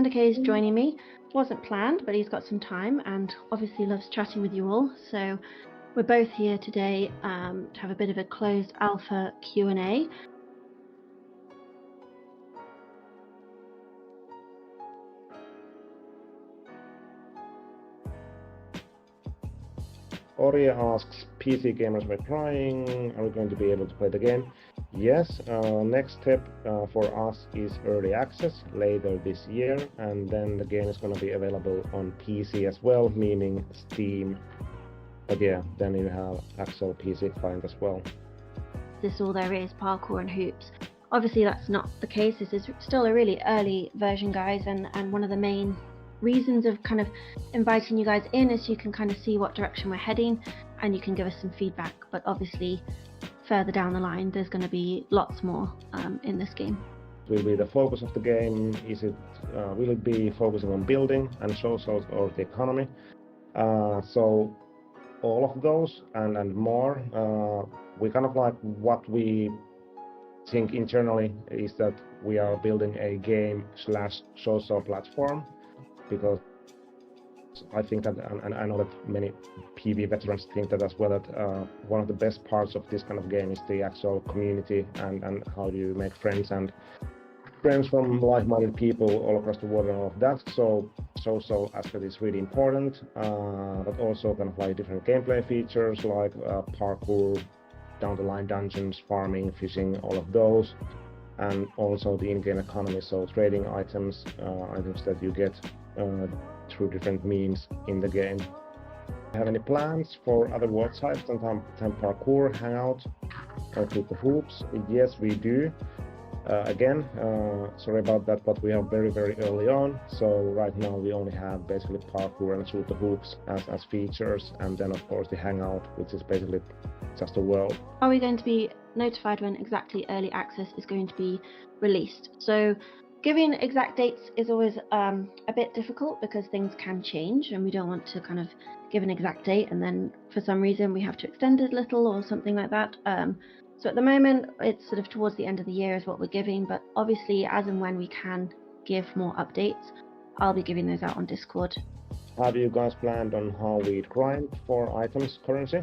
Panda K is joining me. Wasn't planned, but he's got some time and obviously loves chatting with you all. So we're both here today to have a bit of a closed alpha Q&A. Orie asks, PC gamers were crying, are we going to be able to play the game? Yes, next step for us is early access later this year, and then the game is going to be available on PC as well, meaning Steam. But yeah, then you have actual PC client as well. This all there is, parkour and hoops. Obviously that's not the case. This is still a really early version, guys, and one of the main reasons of kind of inviting you guys in is you can kind of see what direction we're heading and you can give us some feedback. But obviously further down the line there's going to be lots more in this game. Will be the focus of the game? Is it will it be focusing on building and social or the economy? So all of those and more. We kind of like what we think internally is that we are building a game/social platform, because I think that, and I know that many PV veterans think that as well, that one of the best parts of this kind of game is the actual community and how do you make friends from like-minded people all across the world and all of that. So social aspect is really important, but also kind of like different gameplay features like parkour, down the line dungeons, farming, fishing, all of those, and also the in-game economy, so trading items that you get through different means in the game. Have any plans for other world types than parkour, hangout, or the hoops? Yes, we do. Again, sorry about that, but we are very early on, so right now we only have basically parkour and shoot the hoops as features, and then of course the hangout, which is basically just a world. Are we going to be notified when exactly early access is going to be released? So giving exact dates is always a bit difficult because things can change and we don't want to kind of give an exact date and then for some reason we have to extend it a little or something like that. So at the moment it's sort of towards the end of the year is what we're giving, but obviously as and when we can give more updates, I'll be giving those out on Discord. Have you guys planned on how we grind for items currency?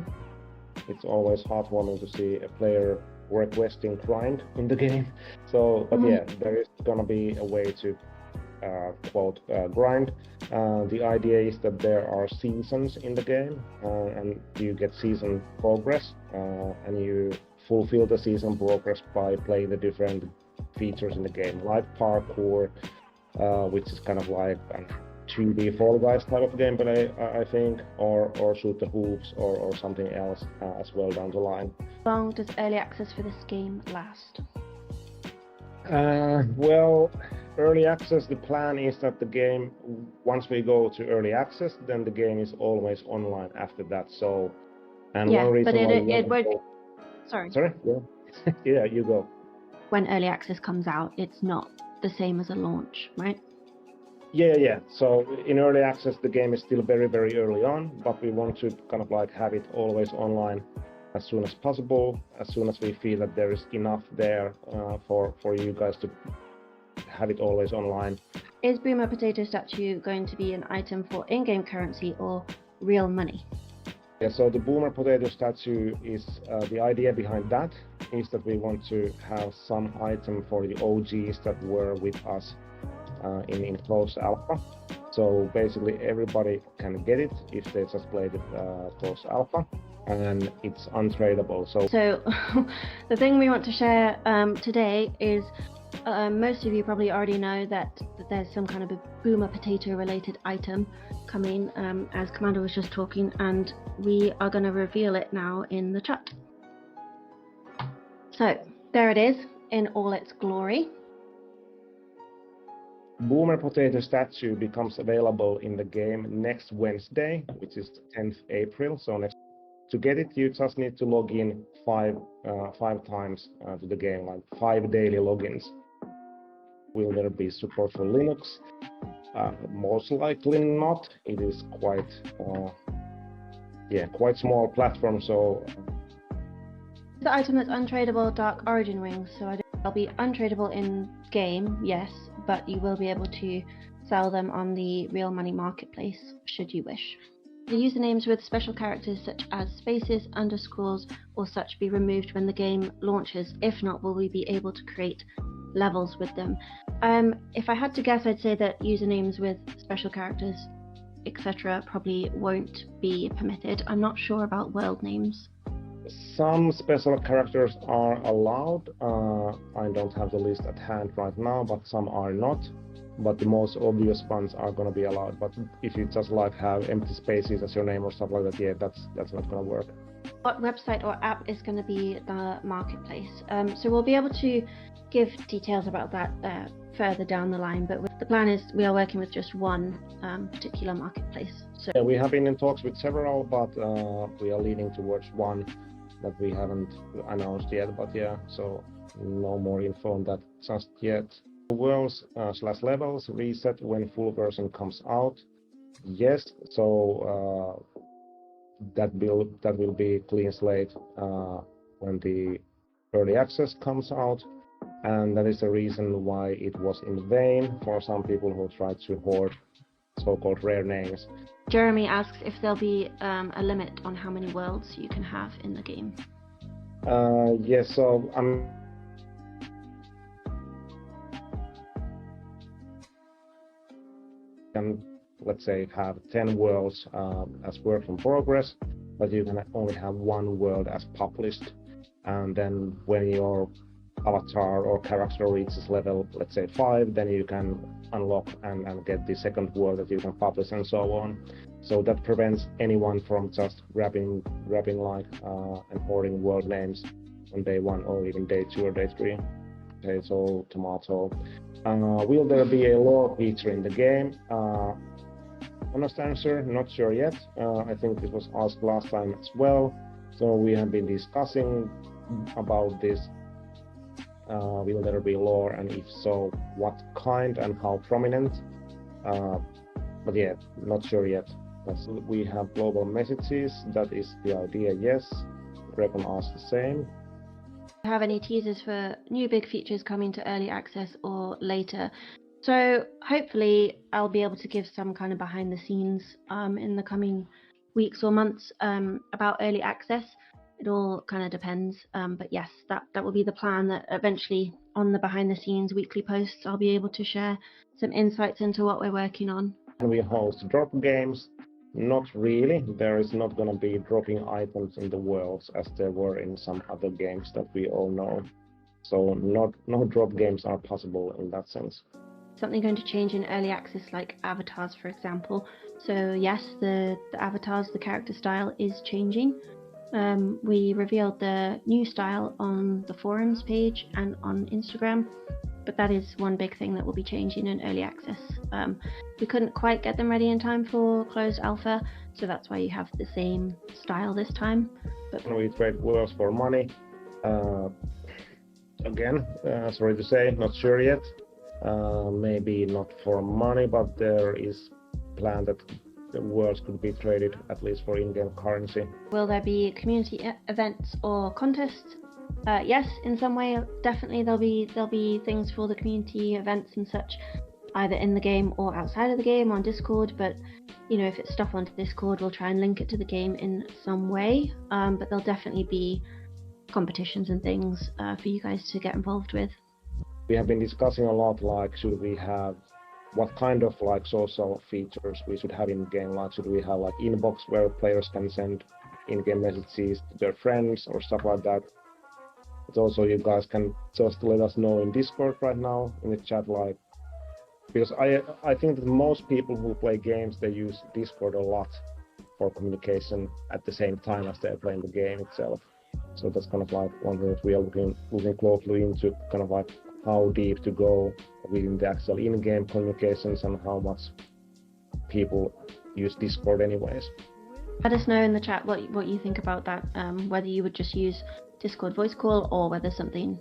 It's always heartwarming to see a player requesting grind in the game. So, but yeah, there is gonna be a way to quote grind. The idea is that there are seasons in the game, and you get season progress, and you fulfill the season progress by playing the different features in the game, like parkour, which is kind of like 2D Fall Guys type of game, but I think, or shoot the hoops or something else as well down the line. How long does early access for this game last? Well, early access, the plan is that the game, once we go to early access, then the game is always online after that. So, and yeah, one reason but why it won't. Sorry. Yeah. Yeah, you go. When early access comes out, it's not the same as a launch, right? Yeah. So in early access, the game is still very early on, but we want to kind of like have it always online as soon as possible, as soon as we feel that there is enough there for you guys to have it always online. Is Boomer Potato Statue going to be an item for in-game currency or real money? Yeah, so the Boomer Potato Statue is, the idea behind that is that we want to have some item for the OGs that were with us in closed alpha. So basically everybody can get it if they just play the closed alpha, and it's untradeable. So the thing we want to share today is most of you probably already know that there's some kind of a Boomer Potato related item coming, as Commander was just talking, and we are going to reveal it now in the chat. So there it is in all its glory. Boomer Potato Statue becomes available in the game next Wednesday, which is 10th April. So next, to get it, you just need to log in five times to the game, like 5 daily logins. Will there be support for Linux? Most likely not. It is quite small platform. So the item that's untradeable, Dark Origin Wings. So I'll be untradeable in game, yes, but you will be able to sell them on the real money marketplace, should you wish. The usernames with special characters such as spaces, underscores, or such be removed when the game launches. If not, will we be able to create levels with them? If I had to guess, I'd say that usernames with special characters, etc., probably won't be permitted. I'm not sure about world names. Some special characters are allowed. I don't have the list at hand right now, but some are not. But the most obvious ones are going to be allowed. But if you just like have empty spaces as your name or stuff like that, yeah, that's not going to work. What website or app is going to be the marketplace? So we'll be able to give details about that further down the line, but the plan is we are working with just one particular marketplace. So yeah, we have been in talks with several, but we are leaning towards one that we haven't announced yet. But yeah, so no more info on that just yet. Worlds / levels reset when full version comes out. Yes, so that will be clean slate when the early access comes out, and that is the reason why it was in vain for some people who tried to hoard so-called rare names. Jeremy asks if there'll be a limit on how many worlds you can have in the game. Yes, so can, let's say, have 10 worlds as work in progress, but you can only have one world as published. And then when your avatar or character reaches level, let's say 5, then you can unlock and get the second world that you can publish and so on. So that prevents anyone from just grabbing like and hoarding world names on day 1 or even day 2 or day 3. Potato, tomato. Will there be a lore feature in the game? Honest answer, not sure yet. I think this was asked last time as well. So we have been discussing about this. Will there be lore, and if so, what kind and how prominent? But yeah, not sure yet. We have global messages. That is the idea. Yes. Gregor asked the same. Have any teasers for new big features coming to early access or later? So hopefully I'll be able to give some kind of behind the scenes in the coming weeks or months about early access. It all kind of depends, but yes, that will be the plan, that eventually on the behind the scenes weekly posts I'll be able to share some insights into what we're working on. Can we host drop games? Not really. There is not going to be dropping items in the worlds as there were in some other games that we all know. So no drop games are possible in that sense. Something going to change in early access, like avatars, for example. So yes, the avatars, the character style is changing. We revealed the new style on the forums page and on Instagram, but that is one big thing that will be changing in early access. We couldn't quite get them ready in time for closed alpha, so that's why you have the same style this time. But we trade worlds for money. Again, sorry to say, not sure yet. Maybe not for money, but there is plan that the worlds could be traded at least for in-game currency. Will there be community events or contests? Yes, in some way, definitely there'll be things for the community events and such, either in the game or outside of the game on Discord. But you know, if it's stuff on Discord, we'll try and link it to the game in some way. But there'll definitely be competitions and things for you guys to get involved with. We have been discussing a lot, like, should we have, what kind of like social features we should have in game? Like, should we have like inbox where players can send in-game messages to their friends or stuff like that? But also you guys can just let us know in Discord right now in the chat, like, because I think that most people who play games, they use Discord a lot for communication at the same time as they're playing the game itself. So that's kind of like one thing that we are looking closely into, kind of like how deep to go within the actual in-game communications and how much people use Discord anyways. Let us know in the chat what you think about that, whether you would just use Discord voice call or whether something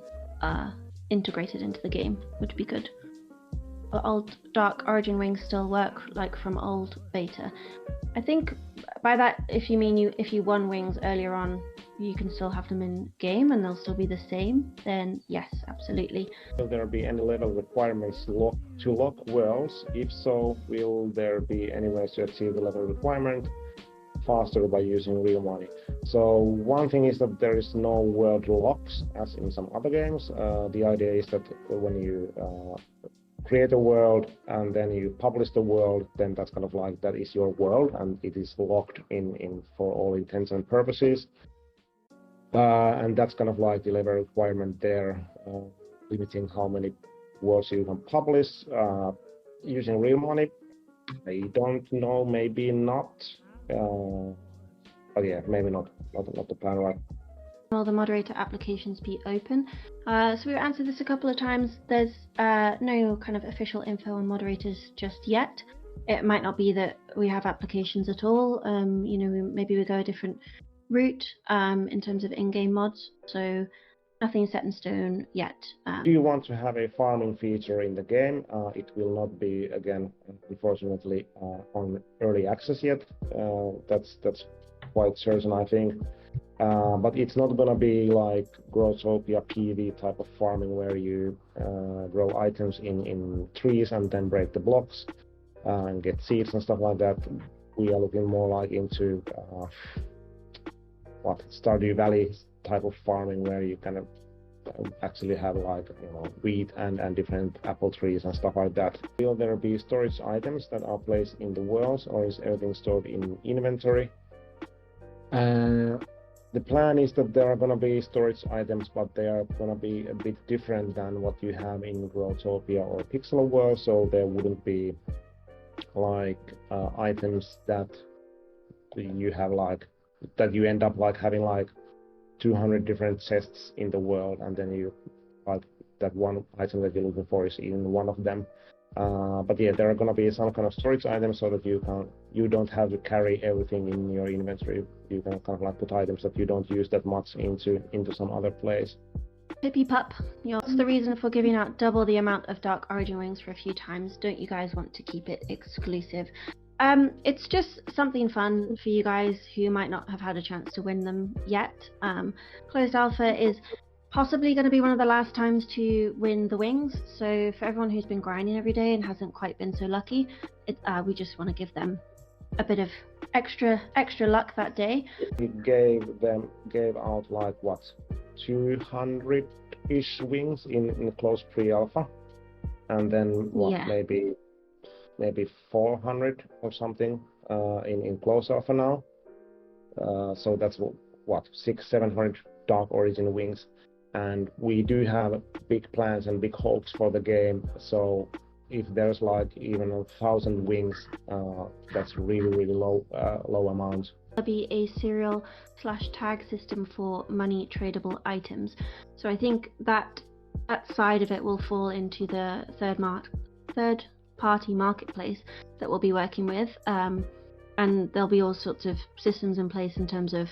integrated into the game would be good. old Dark Origin wings still work like from old beta. I think by that, if you mean if you won wings earlier on, you can still have them in game and they'll still be the same, then yes, absolutely. Will there be any level requirements to lock worlds? If so, will there be any ways to achieve the level requirement faster by using real money? So one thing is that there is no world locks as in some other games. The idea is that when you create a world and then you publish the world, then that's kind of like that is your world and it is locked in for all intents and purposes. And that's kind of like the level requirement there, limiting how many worlds you can publish using real money. I don't know, maybe not. But yeah, maybe not the plan, right? Will the moderator applications be open? So we've answered this a couple of times. There's no kind of official info on moderators just yet. It might not be that we have applications at all. Maybe we go a different route in terms of in-game mods. So nothing set in stone yet. Do you want to have a farming feature in the game? It will not be, again, unfortunately, on early access yet. That's quite certain, I think. But it's not gonna be like Growtopia PV type of farming where you grow items in trees and then break the blocks and get seeds and stuff like that. We are looking more like into Stardew Valley type of farming where you kind of actually have like wheat and different apple trees and stuff like that. Will there be storage items that are placed in the worlds, or is everything stored in inventory? The plan is that there are going to be storage items, but they are going to be a bit different than what you have in Growtopia or Pixel World, so there wouldn't be like items that you have like that you end up like having like 200 different chests in the world, and then you like that one item that you're looking for is in one of them. But yeah, there are going to be some kind of storage items so that you don't have to carry everything in your inventory. You can kind of like put items that you don't use that much into some other place. PipiPup, what's the reason for giving out double the amount of Dark Origin wings for a few times? Don't you guys want to keep it exclusive? It's just something fun for you guys who might not have had a chance to win them yet. Closed Alpha is possibly going to be one of the last times to win the wings, so for everyone who's been grinding every day and hasn't quite been so lucky, we just want to give them a bit of extra luck that day. We gave out like what, 200-ish wings in closed pre-alpha, and then maybe 400 or something in close alpha now. So that's what 600-700 Dark Origin wings. And we do have big plans and big hopes for the game, so if there's like even 1,000 wings, that's really low amount. There'll be a serial/tag system for money tradable items, so I think that side of it will fall into the third party marketplace that we'll be working with, and there'll be all sorts of systems in place in terms of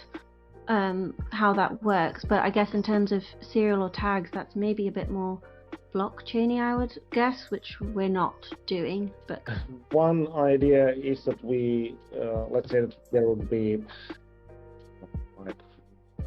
how that works. But I guess in terms of serial or tags, that's maybe a bit more blockchainy, I would guess, which we're not doing. But one idea is that we let's say that there would be like, I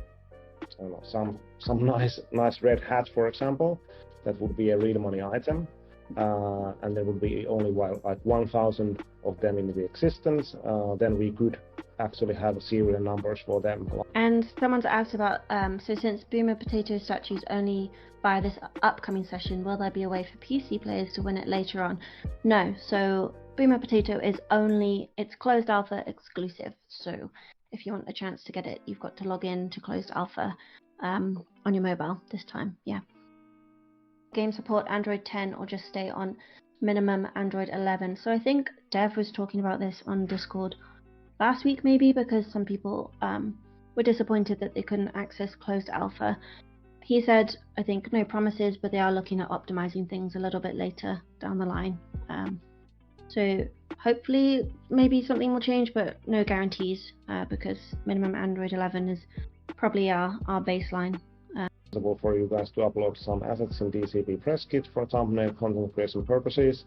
don't know, some nice red hat, for example, that would be a real money item, and there would be only like 1,000 of them in the existence. Then we could actually have serial numbers for them. And someone's asked about, so since Boomer Potato statues only by this upcoming session, will there be a way for PC players to win it later on? No, so Boomer Potato is it's closed alpha exclusive, so if you want a chance to get it, you've got to log in to closed alpha on your mobile this time, yeah. Game support Android 10 or just stay on minimum Android 11. So I think Dev was talking about this on Discord last week maybe, because some people were disappointed that they couldn't access closed alpha. He said, I think no promises, but they are looking at optimizing things a little bit later down the line. So hopefully maybe something will change, but no guarantees, because minimum Android 11 is probably our baseline. possible for you guys to upload some assets in DCP press kit for thumbnail content creation purposes.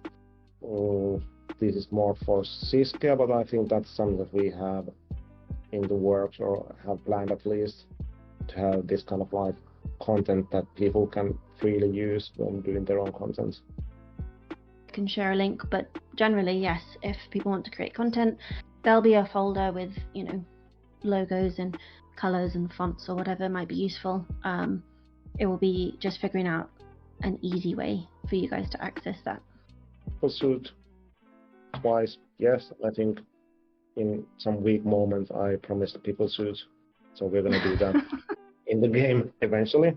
This is more for Siskea, but I think that's something that we have in the works, or have planned at least, to have this kind of like content that people can freely use when doing their own content. I can share a link, but generally, yes, if people want to create content, there'll be a folder with, you know, logos and colors and fonts or whatever might be useful. It will be just figuring out an easy way for you guys to access that. Pickle Suit twice, yes. I think in some weak moments I promised a Pickle Suit, so we're gonna do that in the game eventually.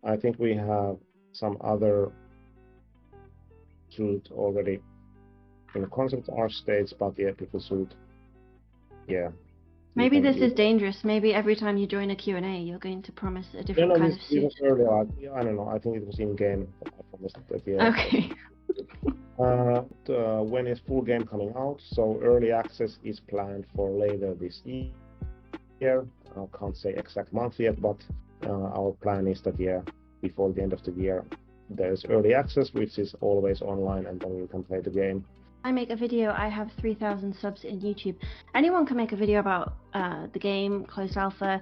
I think we have some other suit already in concept art stage, but yeah, Pickle Suit, yeah. Maybe this is dangerous. Maybe every time you join a Q&A, you're going to promise a different kind of suit. It was earlier. I don't know. I think it was in game. I promised that. Yeah. Okay. When is full game coming out? So early access is planned for later this year. I can't say exact month yet, but our plan is that before the end of the year, there's early access, which is always online, and then you can play the game. I make a video, I have 3,000 subs in YouTube. Anyone can make a video about the game, closed alpha,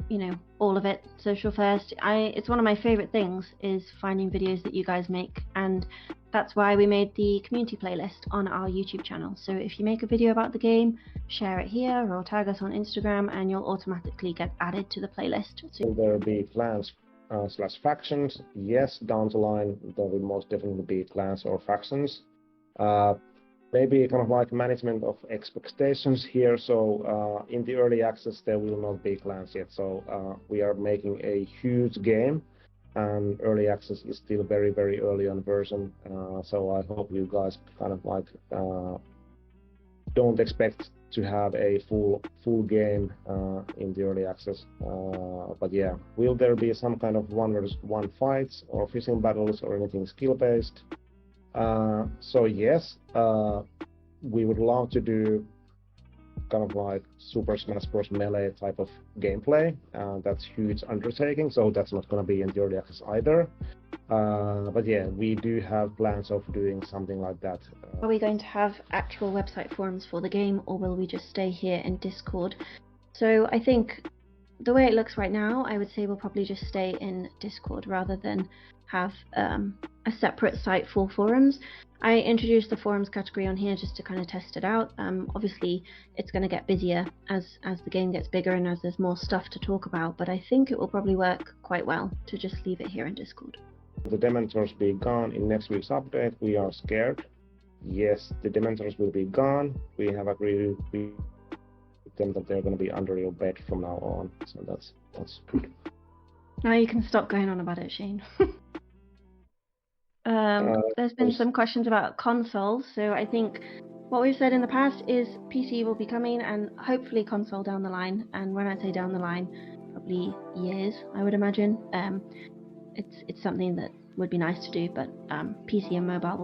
you know, all of it, SocialFirst. It's one of my favorite things, is finding videos that you guys make, and that's why we made the community playlist on our YouTube channel. So if you make a video about the game, share it here or tag us on Instagram, and you'll automatically get added to the playlist. So will there be clans / factions? Yes, down the line there will most definitely be clans or factions. Maybe kind of like management of expectations here. So in the early access there will not be clans yet. So we are making a huge game, and early access is still very, very early on version. So I hope you guys kind of like don't expect to have a full game in the early access. But yeah, will there be some kind of 1v1 fights or fishing battles or anything skill based? So yes, we would love to do kind of like Super Smash Bros. Melee type of gameplay. That's huge undertaking, so that's not going to be in the early access either. But yeah, we do have plans of doing something like that. Are we going to have actual website forums for the game, or will we just stay here in Discord? So I think the way it looks right now, I would say we'll probably just stay in Discord rather than have a separate site for forums. I introduced the forums category on here just to kind of test it out. Obviously it's going to get busier as the game gets bigger and as there's more stuff to talk about, but I think it will probably work quite well to just leave it here in Discord. The Dementors be gone in next week's update. We are scared. Yes, the Dementors will be gone. We have agreed with them that they're going to be under your bed from now on, so that's good. Now you can stop going on about it, Shane. There's been some questions about consoles, so I think what we've said in the past is PC will be coming, and hopefully console down the line. And when I say down the line, probably years, I would imagine. It's something that would be nice to do, but PC and mobile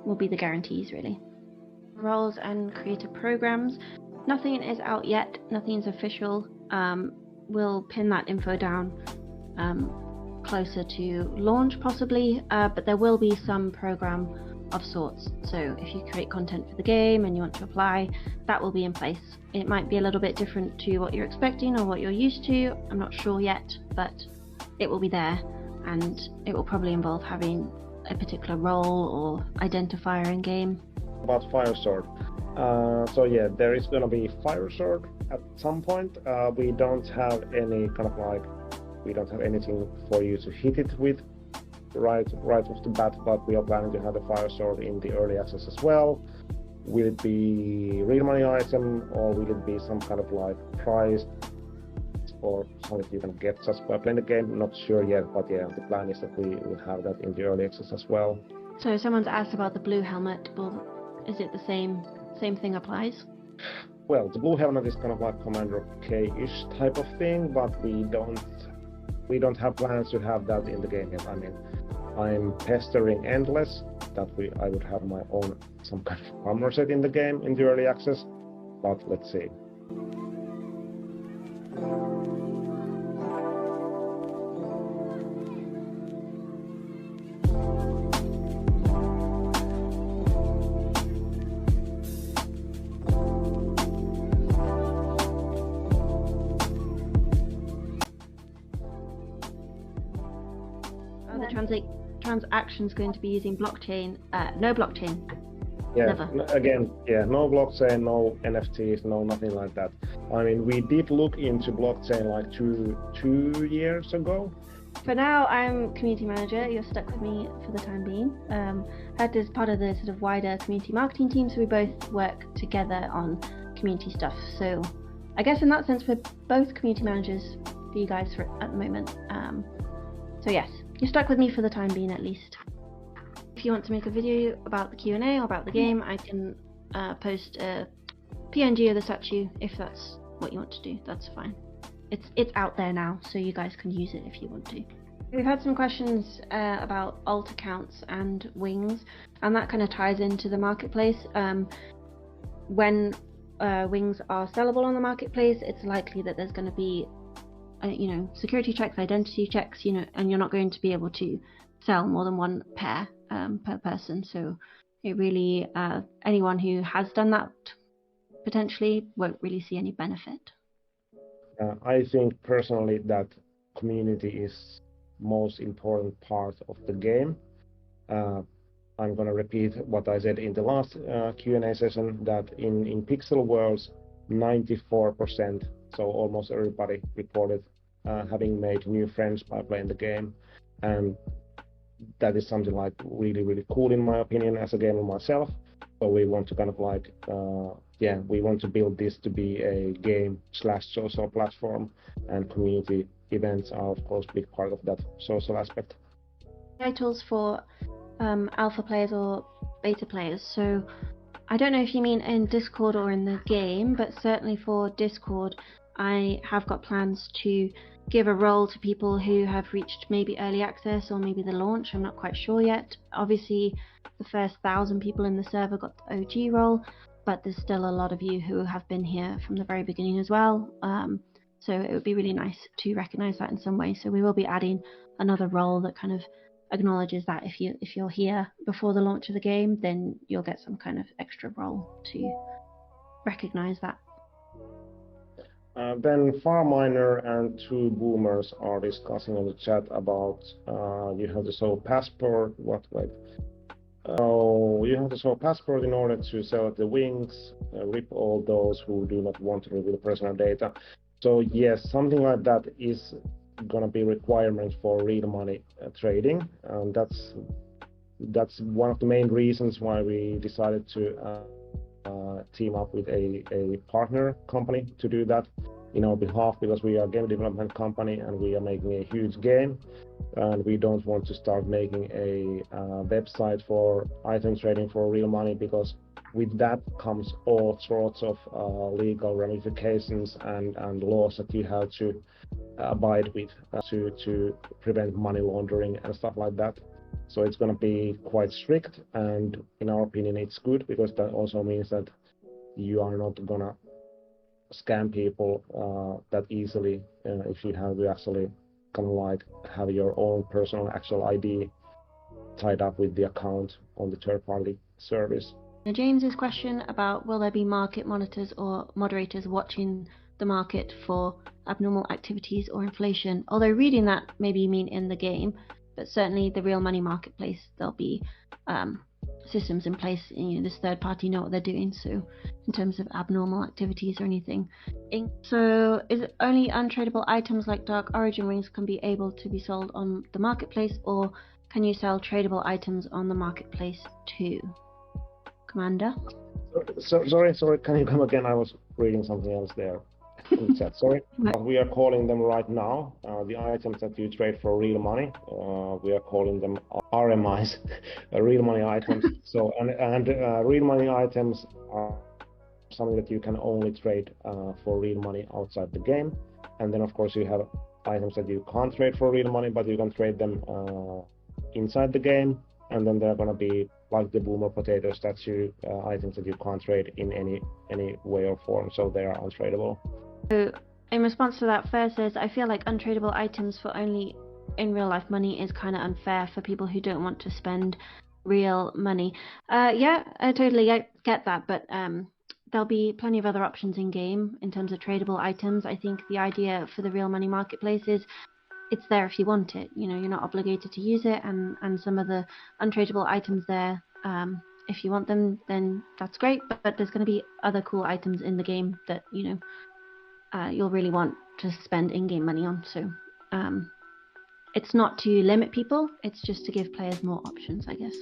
will be the guarantees, really. Roles and creator programs. Nothing is out yet. Nothing's official. We'll pin that info down closer to launch possibly, but there will be some program of sorts. So if you create content for the game and you want to apply, that will be in place. It might be a little bit different to what you're expecting or what you're used to. I'm not sure yet, but it will be there, and it will probably involve having a particular role or identifier in game. About Firesword. So yeah, there is gonna be Firesword at some point. We don't have any kind of like, we don't have anything for you to hit it with right off the bat, but we are planning to have the Firesword in the early access as well. Will it be real money item, or will it be some kind of like prize or something you can get just by playing the game? Not sure yet, but yeah, the plan is that we will have that in the early access as well. So someone's asked about the blue helmet. Well, is it the same thing applies? Well, the blue helmet is kind of like Commander K-ish type of thing, but we don't have plans to have that in the game yet. I mean, I'm pestering Endless that I would have my own some kind of armor set in the game in the early access, but let's see. like transactions going to be using blockchain? No blockchain. Yeah, Never. again, yeah, no blockchain, no NFTs, no nothing like that. I mean, we did look into blockchain like two years ago. For now, I'm community manager. You're stuck with me for the time being. Head is part of the sort of wider community marketing team, so we both work together on community stuff. So I guess in that sense, we're both community managers for you guys at the moment. So yes, you're stuck with me for the time being at least. If you want to make a video about the Q&A or about the game, I can post a PNG of the statue if that's what you want to do. That's fine. It's out there now, so you guys can use it if you want to. We've had some questions about alt accounts and wings, and that kind of ties into the marketplace. When wings are sellable on the marketplace, it's likely that there's going to be security checks, identity checks, and you're not going to be able to sell more than one pair per person. So it really, anyone who has done that potentially won't really see any benefit. I think personally that community is most important part of the game. I'm going to repeat what I said in the last Q&A session, that in Pixel Worlds, 94%, so almost everybody reported having made new friends by playing the game. And that is something like really, really cool in my opinion as a gamer myself. So we want to kind of like, we want to build this to be a game/social platform, and community events are of course a big part of that social aspect. Titles for alpha players or beta players. So I don't know if you mean in Discord or in the game, but certainly for Discord, I have got plans to give a role to people who have reached maybe early access or maybe the launch. I'm not quite sure yet. Obviously, the first 1,000 people in the server got the OG role, but there's still a lot of you who have been here from the very beginning as well. So it would be really nice to recognize that in some way. So we will be adding another role that kind of acknowledges that if you're here before the launch of the game, then you'll get some kind of extra role to recognize that. Then Farminer and two boomers are discussing on the chat about you have to show passport. You have to show passport in order to sell the wings, rip all those who do not want to reveal personal data. So yes, something like that is gonna be requirement for real money trading, and that's one of the main reasons why we decided to team up with a partner company to do that in our behalf, because we are a game development company and we are making a huge game, and we don't want to start making a website for item trading for real money, because with that comes all sorts of legal ramifications and laws that you have to abide with to prevent money laundering and stuff like that. So it's going to be quite strict, and in our opinion it's good, because that also means that you are not going to scam people that easily if you have to actually kind of like have your own personal actual ID tied up with the account on the third-party service. Now James's question about will there be market monitors or moderators watching the market for abnormal activities or inflation, although reading that maybe you mean in the game, but certainly the real money marketplace there'll be systems in place, this third party know what they're doing, so in terms of abnormal activities or anything. So is it only untradable items like Dark Origin wings can be able to be sold on the marketplace, or can you sell tradable items on the marketplace too? Commander? Sorry, can you come again? I was reading something else there. Sorry. We are calling them right now the items that you trade for real money. We are calling them RMIs, real money items. So and real money items are something that you can only trade for real money outside the game. And then of course you have items that you can't trade for real money, but you can trade them inside the game. And then there are going to be like the boomer potato statue items that you can't trade in any way or form, so they are untradable. So in response to that, Fair says, I feel like untradable items for only in real life money is kind of unfair for people who don't want to spend real money. Yeah, I totally get that, but there'll be plenty of other options in game in terms of tradable items. I think the idea for the real money marketplace is it's there if you want it. You know, you're not obligated to use it, and some of the untradeable items there, if you want them, then that's great. But there's going to be other cool items in the game that, you know, you'll really want to spend in-game money on. So it's not to limit people, it's just to give players more options, I guess.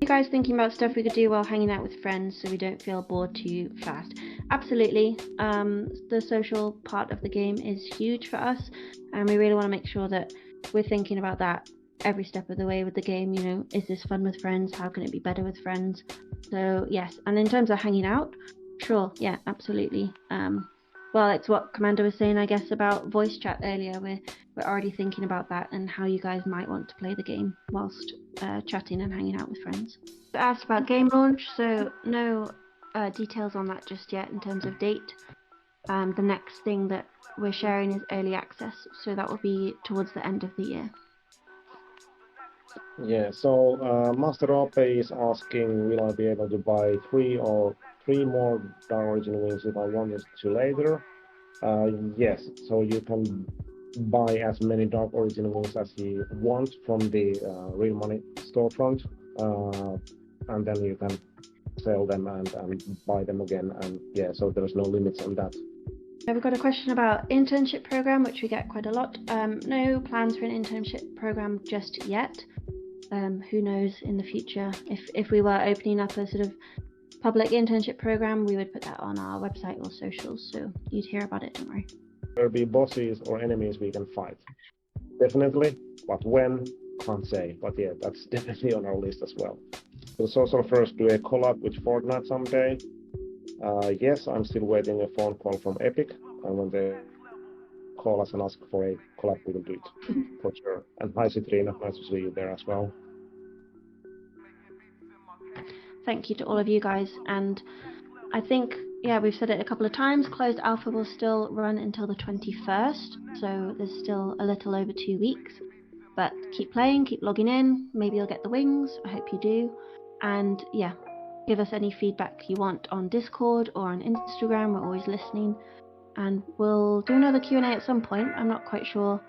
You guys thinking about stuff we could do while hanging out with friends so we don't feel bored too fast? Absolutely. The social part of the game is huge for us, and we really want to make sure that we're thinking about that every step of the way with the game. You know, is this fun with friends? How can it be better with friends? So yes, and in terms of hanging out, sure, yeah, absolutely. Well, it's what Commander was saying, I guess, about voice chat earlier. We're already thinking about that and how you guys might want to play the game whilst chatting and hanging out with friends. I asked about game launch, so no details on that just yet in terms of date. The next thing that we're sharing is early access, so that will be towards the end of the year. Yeah, so Master Ope is asking, will I be able to buy 3 more Dark Origin wings if I wanted to later? Yes, so you can buy as many Dark Origin wings as you want from the real money storefront, and then you can sell them and buy them again, and yeah, so there's no limits on that. We've got a question about internship program, which we get quite a lot. No plans for an internship program just yet. Who knows in the future? If we were opening up a sort of public internship program, we would put that on our website or socials, so you'd hear about it, don't worry. There'll be bosses or enemies we can fight. Definitely, but when, can't say. But yeah, that's definitely on our list as well. So SocialFirst do a collab with Fortnite someday. Yes, I'm still waiting a phone call from Epic, and when they call us and ask for a collab, we will do it for sure. And hi Citrina, nice to see you there as well. Thank you to all of you guys, and I think, yeah, we've said it a couple of times, closed alpha will still run until the 21st, so there's still a little over 2 weeks. But keep playing, keep logging in, maybe you'll get the wings, I hope you do. And yeah, give us any feedback you want on Discord or on Instagram, we're always listening. And we'll do another Q&A at some point, I'm not quite sure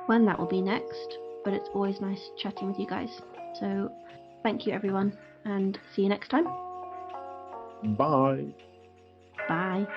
when that will be next, but it's always nice chatting with you guys. So thank you everyone, and see you next time. Bye. Bye.